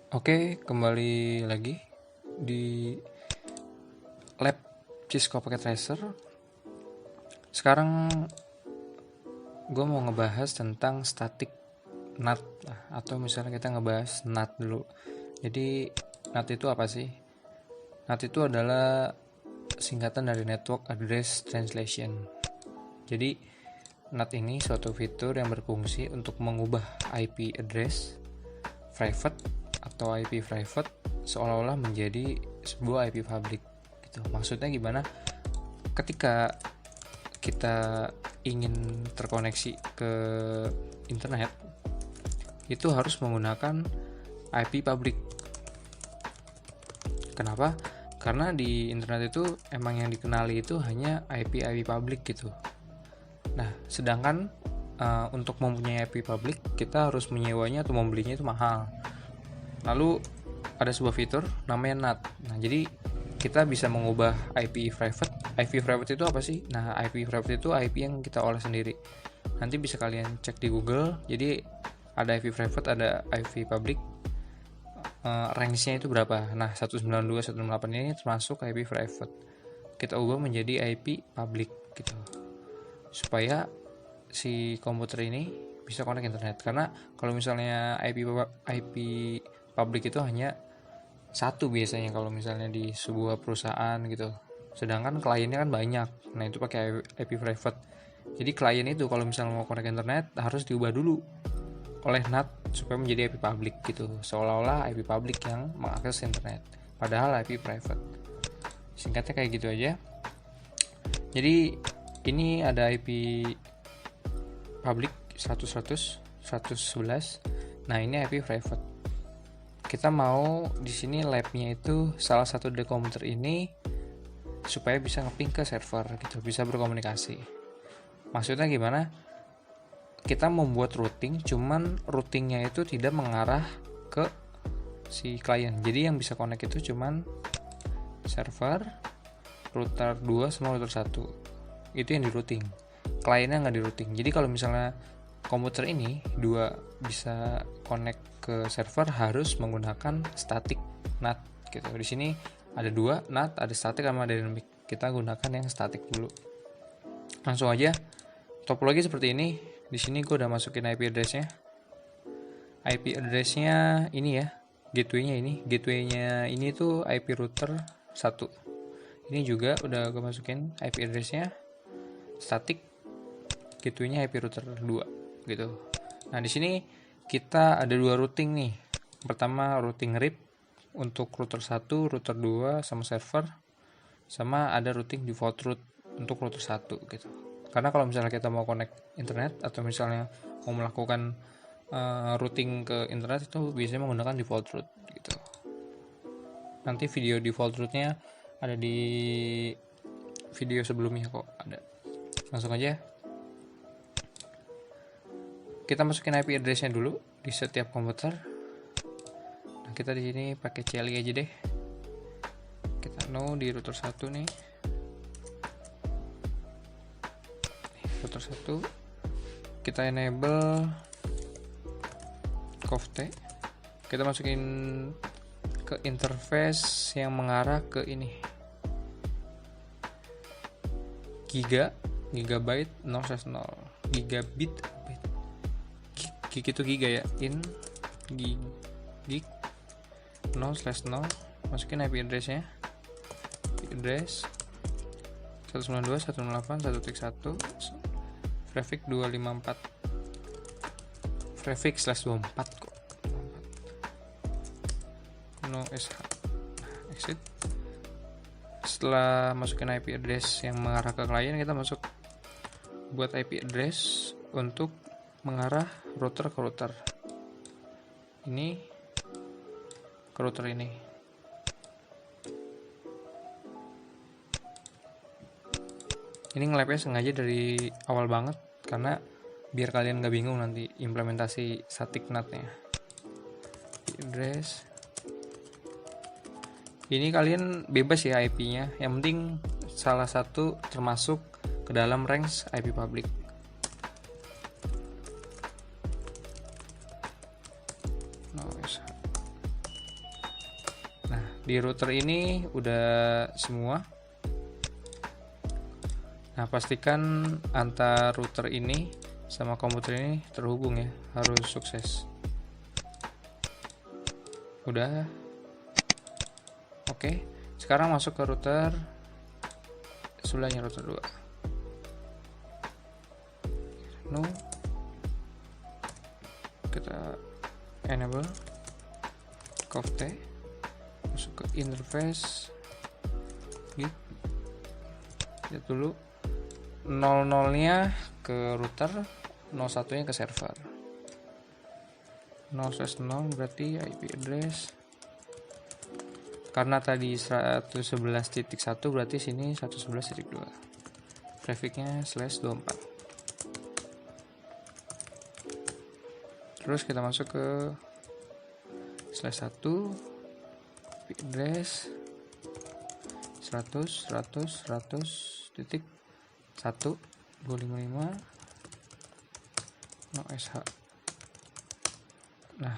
Oke, kembali lagi di lab Cisco Packet Tracer. Sekarang gue mau ngebahas tentang static NAT, atau misalnya kita ngebahas NAT dulu. Jadi NAT itu apa sih? NAT itu adalah singkatan dari Network Address Translation. Jadi NAT ini suatu fitur yang berfungsi untuk mengubah IP address private atau IP private seolah-olah menjadi sebuah IP public gitu. Maksudnya gimana? Ketika kita ingin terkoneksi ke internet, itu harus menggunakan IP public. Kenapa? Karena di internet itu emang yang dikenali itu hanya IP public gitu. Nah, sedangkan untuk mempunyai IP public, kita harus menyewanya atau membelinya itu mahal. Lalu ada sebuah fitur namanya NAT. Nah, jadi kita bisa mengubah IP private. IP private itu apa sih? Nah, IP private itu IP yang kita olah sendiri. Nanti bisa kalian cek di Google. Jadi ada IP private, ada IP public. Range-nya itu berapa? Nah, 192.168 ini termasuk IP private. Kita ubah menjadi IP public gitu. Supaya si komputer ini bisa connect internet. Karena kalau misalnya IP public itu hanya satu biasanya kalau misalnya di sebuah perusahaan gitu, sedangkan kliennya kan banyak. Nah, itu pakai IP private. Jadi klien itu kalau misalnya mau connect internet harus diubah dulu oleh NAT supaya menjadi IP public gitu, seolah-olah IP public yang mengakses internet padahal IP private. Singkatnya kayak gitu aja. Jadi ini ada IP public 100, 111. Nah, ini IP private. Kita mau di sini labnya itu salah satu dari komputer ini supaya bisa ngeping ke server gitu, bisa berkomunikasi. Maksudnya gimana? Kita membuat routing, cuman routingnya itu tidak mengarah ke si klien. Jadi yang bisa connect itu cuman server, router 2 sama router 1. Itu yang di routing. Kliennya nggak di routing. Jadi kalau misalnya komputer ini dua bisa connect ke server harus menggunakan static NAT gitu. Di sini ada dua NAT, ada static sama dynamic. Kita gunakan yang static dulu. Langsung aja. Topologi seperti ini. Di sini gue udah masukin IP address-nya. IP address-nya ini ya. Gateway-nya ini. Gateway-nya ini tuh IP router 1. Ini juga udah gue masukin IP address-nya static. Gateway-nya IP router 2 gitu. Nah, di sini kita ada dua routing nih. Pertama routing RIP untuk router 1, router 2 sama server. Sama ada routing default route untuk router 1 gitu. Karena kalau misalnya kita mau connect internet atau misalnya mau melakukan routing ke internet itu biasanya menggunakan default route gitu. Nanti video default route-nya ada di video sebelumnya kok ada. Langsung aja. Kita masukin IP address-nya dulu di setiap komputer. Nah, kita di sini pakai CLI aja deh. Kita no di router 1 nih. Router 1 kita enable COFT. Kita masukin ke interface yang mengarah ke ini. Gigabyte 0/0 gigabit. Gig itu giga ya, in gig 0/0. Masukin IP address-nya. IP address 192.168.1.1 prefix 254 prefix /24 kok no sh. Exit. Setelah masukin IP address yang mengarah ke klien, kita masuk buat IP address untuk mengarah router ke router ini, ke router ini. Ini nge-labnya sengaja dari awal banget karena biar kalian gak bingung nanti implementasi static NAT-nya. Address ini kalian bebas ya IP-nya, yang penting salah satu termasuk ke dalam range IP public. Di router ini udah semua. Nah, pastikan antar router ini sama komputer ini terhubung ya, harus sukses. Udah. Oke, sekarang masuk ke router sebelahnya, router 2. No. Kita enable COFT, masuk ke interface, git, lihat dulu 00-nya ke router, 01-nya ke server. 0/0 berarti IP address, karena tadi 111.1 berarti sini 111.2. trafficnya /24. Terus kita masuk ke /1 IP address 100.100.1.255 no sh. Nah,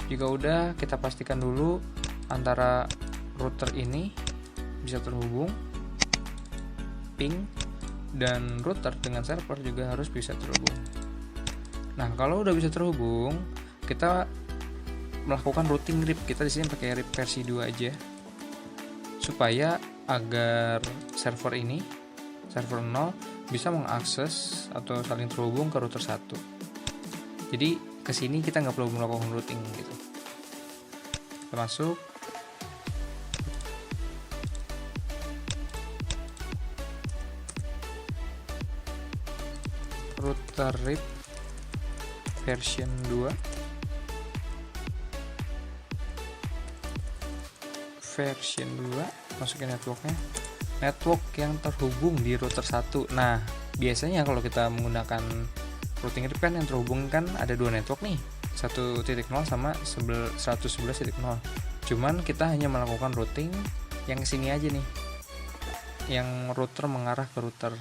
jika udah, kita pastikan dulu antara router ini bisa terhubung, ping, dan router dengan server juga harus bisa terhubung. Nah, kalau udah bisa terhubung, kita melakukan routing RIP. Kita di sini pakai RIP versi 2 aja, supaya agar server ini, server 0, bisa mengakses atau saling terhubung ke router 1. Jadi kesini kita nggak perlu melakukan routing gitu. Kita masuk, router RIP version 2, masukin networknya, network yang terhubung di router 1. Nah, biasanya kalau kita menggunakan routing RIP kan yang terhubung kan ada dua network nih, 1.0 sama 111.0. Cuman kita hanya melakukan routing yang kesini aja nih, yang router mengarah ke router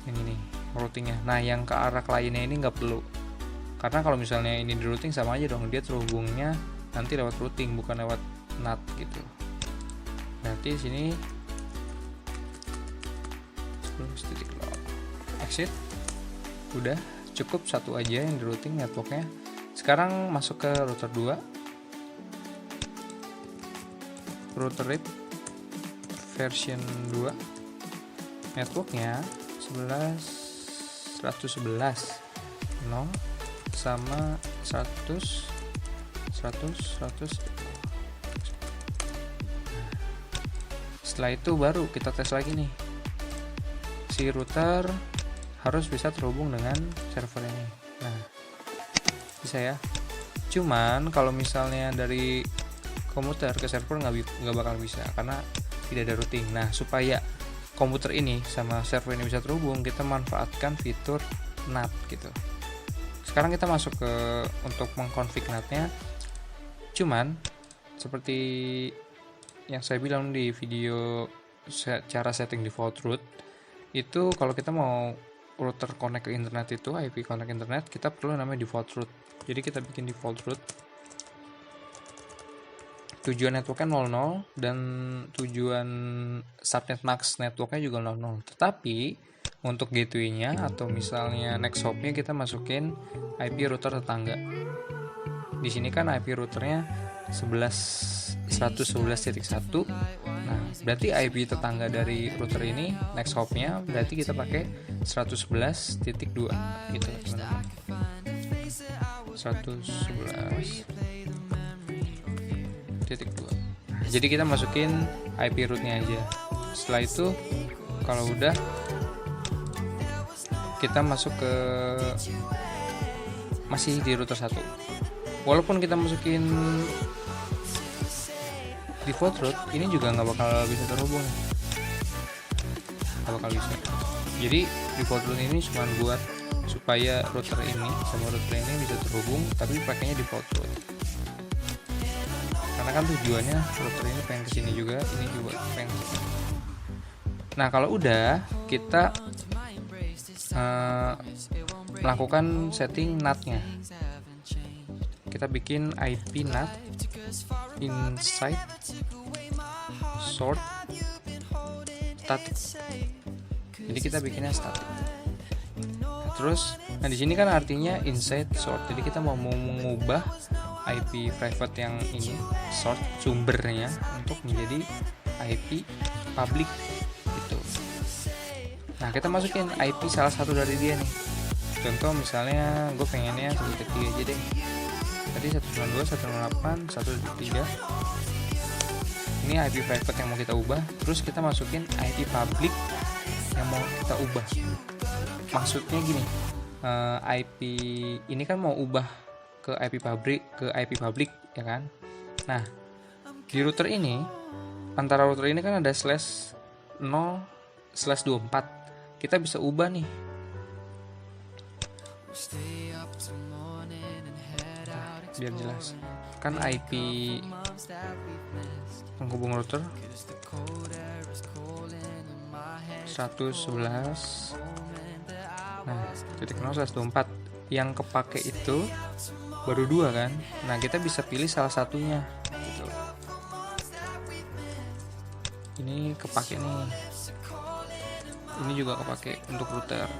yang ini routingnya. Nah, yang ke arah kliennya ini nggak perlu, karena kalau misalnya ini di routing sama aja dong, dia terhubungnya nanti lewat routing bukan lewat NAT gitu. Berarti sini exit. Udah cukup satu aja yang di routing networknya. Sekarang masuk ke router 2, router RIP version 2, networknya 111 0 sama 100. Setelah itu baru kita tes lagi nih, si router harus bisa terhubung dengan server ini. Nah, bisa ya. Cuman kalau misalnya dari komputer ke server nggak bakal bisa, karena tidak ada routing. Nah, supaya komputer ini sama server ini bisa terhubung, kita manfaatkan fitur NAT gitu. Sekarang kita masuk ke untuk mengkonfig NAT-nya. Cuman seperti yang saya bilang di video cara setting default route, itu kalau kita mau router connect ke internet itu IP connect internet, kita perlu namanya default route. Jadi kita bikin default route, tujuan networknya 00 dan tujuan subnet max networknya juga 00. Tetapi untuk gateway-nya atau misalnya next hop-nya kita masukin IP router tetangga. Di sini kan IP routernya 111.1. Nah, berarti IP tetangga dari router ini next hop-nya berarti kita pakai 111.2 gitu, teman-teman. 111.2. Jadi kita masukin IP root-nya aja. Setelah itu kalau udah, kita masuk ke masih di router 1. Walaupun kita masukin default route, ini juga nggak bakal bisa terhubung, nggak bakal bisa. Jadi default route ini cuma buat supaya router ini sama router ini bisa terhubung, tapi pakainya default route. Karena kan tujuannya router ini pengen kesini juga, ini juga pengen kesini. Nah, kalau udah, kita melakukan setting NAT-nya. kita bikin IP NAT inside sort static. Jadi kita bikinnya static. Terus, nah di sini kan artinya inside sort. Jadi kita mau mengubah IP private yang ini sort sumbernya untuk menjadi IP public gitu. Nah kita masukin IP salah satu dari dia nih. Contoh misalnya gue pengennya 1.3 aja deh. Tadi 192.168.1.3. Ini IP private yang mau kita ubah. Terus kita masukin IP public yang mau kita ubah. Maksudnya gini, IP ini kan mau ubah ke IP public ya kan. Nah di router ini, antara router ini kan ada /0/24. Kita bisa ubah nih. Biar jelas, kan IP penghubung router 111. Nah, titik 0/24 yang kepake itu baru 2 kan. Nah, kita bisa pilih salah satunya gitu. Ini kepake nih. Ini juga kepake untuk router.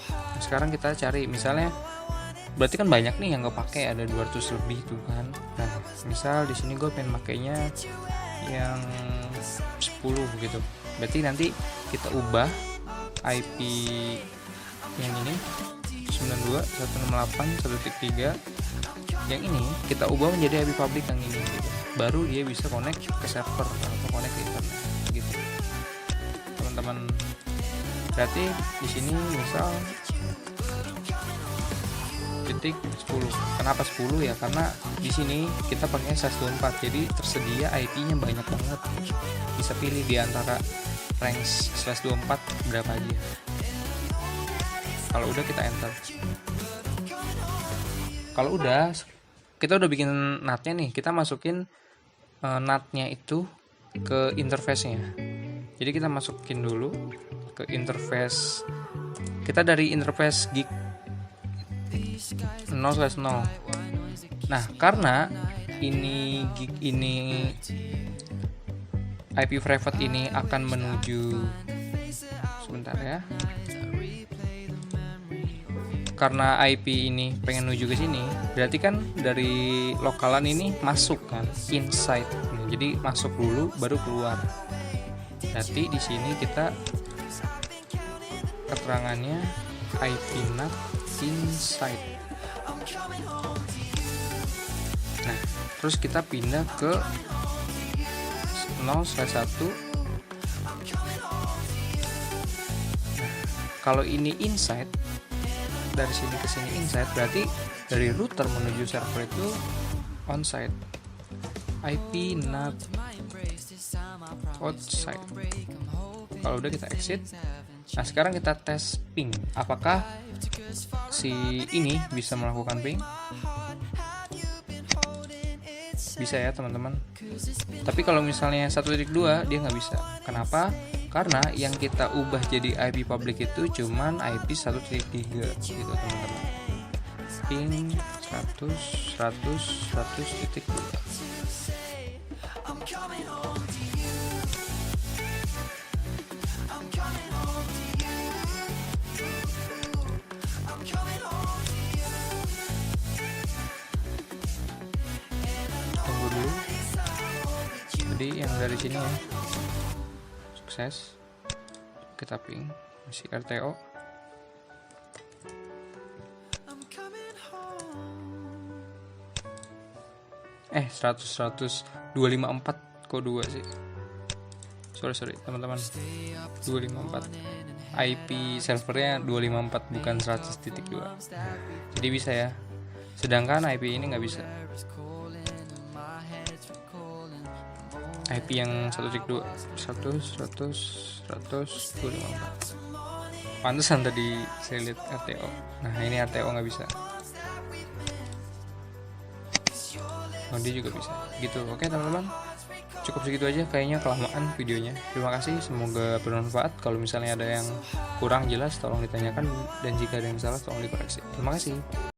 Nah, sekarang kita cari misalnya, berarti kan banyak nih yang kepake, ada 200 lebih tuh kan. Nah, misal di sini gue pengen makainya yang 10 gitu. Berarti nanti kita ubah IP yang ini 92.168.1.3 yang ini kita ubah menjadi IP public yang ini gitu. Baru dia bisa connect ke server atau connect ke internet gitu teman-teman. Berarti di sini misal titik 10. Kenapa 10 ya? Karena di sini kita pakai /24, jadi tersedia IP-nya banyak banget. Bisa pilih di antara range /24 berapa aja. Kalau udah kita enter. Kalau udah, kita udah bikin NAT-nya nih. Kita masukin NAT-nya itu ke interface-nya. Jadi kita masukin dulu ke interface. Kita dari interface gig 0/0. Nah, karena ini gig ini IP private ini akan menuju, sebentar ya. Karena IP ini pengen menuju ke sini, berarti kan dari lokalan ini masuk kan, inside. Jadi masuk dulu baru keluar. Berarti di sini kita keterangannya IP NAT inside. Nah, terus kita pindah ke 0/1. Kalau ini inside, dari sini ke sini inside, berarti dari router menuju server itu onside. IP NAT outside. Kalau udah kita exit. Nah, sekarang kita tes ping. Apakah si ini bisa melakukan ping? Bisa ya teman-teman. Tapi kalau misalnya 1.2 dia nggak bisa. Kenapa? Karena yang kita ubah jadi IP public itu cuman IP 1.3 gitu teman-teman. Ping 100.100.100.2. Tunggu dulu. Jadi yang dari sini ya. Sukses. Kita ping masih RTO. Eh 100.100.254 kok 2 sih. Sorry teman-teman. 254. IP servernya 254 bukan 100.2. Jadi bisa ya. Sedangkan IP ini nggak bisa. IP yang 1.2 100.100.100.254. Pantesan tadi saya lihat RTO. Nah ini RTO nggak bisa. Oh dia juga bisa gitu. Oke teman-teman, cukup segitu aja, kayaknya kelamaan videonya. Terima kasih, semoga bermanfaat. Kalau misalnya ada yang kurang jelas tolong ditanyakan, dan jika ada yang salah tolong dikoreksi. Terima kasih.